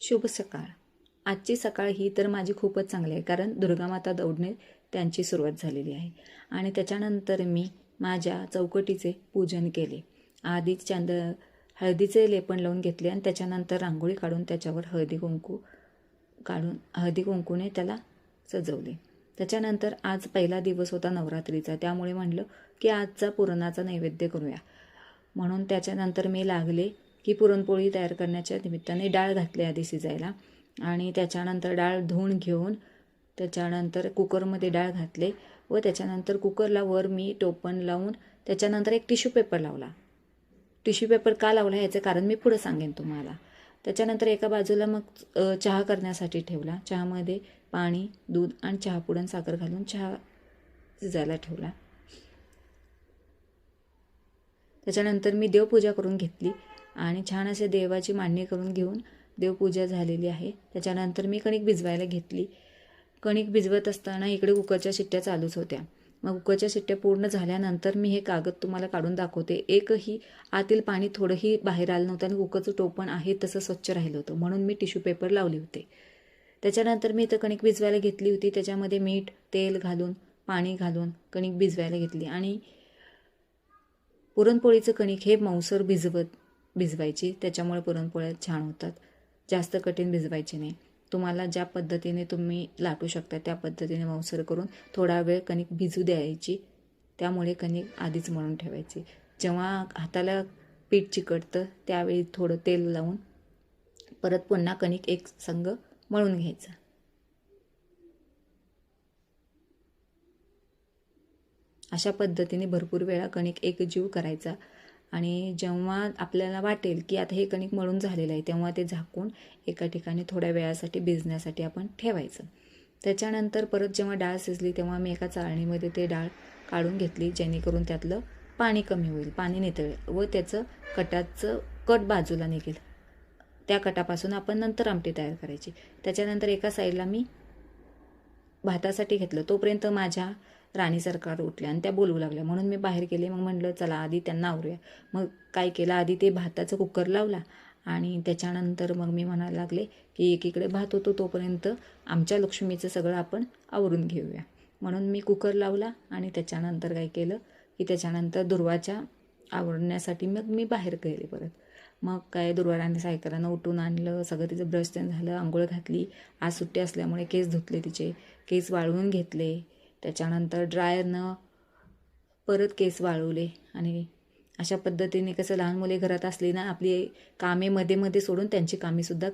शुभ सकाळ. आजची सकाळ ही तर माझी खूपच चांगली आहे, कारण दुर्गामाता दौडने त्यांची सुरुवात झालेली आहे. आणि त्याच्यानंतर मी माझ्या चौकटीचे पूजन केले. आधी हळदीचे लेपन लावून घेतले आणि त्याच्यानंतर रांगोळी काढून त्याच्यावर हळदी कुंकूने त्याला सजवले. त्याच्यानंतर आज पहिला दिवस होता नवरात्रीचा, त्यामुळे म्हणलं की आजचा पुरणाचा नैवेद्य करूया. म्हणून त्याच्यानंतर मी लागले की पुरणपोळी तयार करण्याच्या निमित्ताने डाळ घातली आधी शिजायला, आणि त्याच्यानंतर डाळ धुवून घेऊन त्याच्यानंतर कुकरमध्ये डाळ घातले व त्याच्यानंतर कुकरला वर मी टोपण लावून त्याच्यानंतर एक टिश्यू पेपर लावला. टिश्यू पेपर का लावला ह्याचं कारण मी पुढे सांगेन तुम्हाला. त्याच्यानंतर एका बाजूला मग चहा करण्यासाठी ठेवला. चहामध्ये पाणी, दूध आणि चहापूड आणि साखर घालून चहा शिजायला ठेवला. त्याच्यानंतर मी देवपूजा करून घेतली आणि छान असे देवाची मांडणी करून घेऊन देवपूजा झालेली आहे. त्याच्यानंतर मी कणिक भिजवायला घेतली. कणिक भिजवत असताना इकडे कुकरच्या शिट्ट्या चालूच होत्या. मग कुकरच्या शिट्ट्या पूर्ण झाल्यानंतर मी हे कागद तुम्हाला काढून दाखवते. एकही आतील पाणी थोडंही बाहेर आलं नव्हतं आणि कुकरचं टोपण आहे तसं स्वच्छ राहिलं होतं, म्हणून मी टिश्यू पेपर लावले होते. त्याच्यानंतर मी इथं कणिक भिजवायला घेतली होती. त्याच्यामध्ये मीठ, तेल घालून, पाणी घालून कणिक भिजवायला घेतली. आणि पुरणपोळीचं कणिक हे मऊसर भिजवायची, त्याच्यामुळे पुरणपोळ्या छान होतात. जास्त कठीण भिजवायचे नाही. तुम्हाला ज्या पद्धतीने तुम्ही लाटू शकता त्या पद्धतीने मऊसर करून थोडा वेळ कणिक भिजू द्यायची. त्यामुळे कणिक आधीच मळून ठेवायची. जेव्हा हाताला पीठ चिकटतं त्यावेळी थोडं तेल लावून परत पुन्हा कणिक एक संग मळून घ्यायचं. अशा पद्धतीने भरपूर वेळा कणिक एकजीव करायचा. आणि जेव्हा आपल्याला वाटेल की आता हे कणिक मळून झालेलं आहे, तेव्हा ते झाकून एका ठिकाणी थोड्या वेळासाठी भिजण्यासाठी आपण ठेवायचं. त्याच्यानंतर परत जेव्हा डाळ शिजली तेव्हा मी एका चाळणीमध्ये ते डाळ काढून घेतली, जेणेकरून त्यातलं पाणी कमी होईल, पाणी नितळेल व त्याचं कट बाजूला निघेल. त्या कटापासून आपण नंतर आमटी तयार करायची. त्याच्यानंतर एका साईडला मी भातासाठी घेतलं. तोपर्यंत माझ्या राणी सरकार उठल्या आणि त्या बोलू लागल्या, म्हणून मी बाहेर गेले. मग म्हणलं चला आधी त्यांना आवरूया. मग काय केलं, आधी ते भाताचं कुकर लावला आणि त्याच्यानंतर मग मी म्हणायला लागले की एकीकडे भात होतो तोपर्यंत आमच्या लक्ष्मीचं सगळं आपण आवरून घेऊया. म्हणून मी कुकर लावला आणि त्याच्यानंतर काय केलं की त्याच्यानंतर दुर्वाच्या आवरण्यासाठी मग मी बाहेर गेले परत. मग काय दुर्वाराने सायकलानं उठून आणलं, सगळं तिचं ब्रश तेन झालं, आंघोळ घातली. आज सुट्टी असल्यामुळे केस धुतले, तिचे केस वाळवून घेतले. त्याच्यानंतर ड्रायरनं परत केस वाळवले. आणि अशा पद्धतीने कसं लहान मुले घरात असली ना, आपली कामे मध्ये मध्ये सोडून त्यांची कामेसुद्धा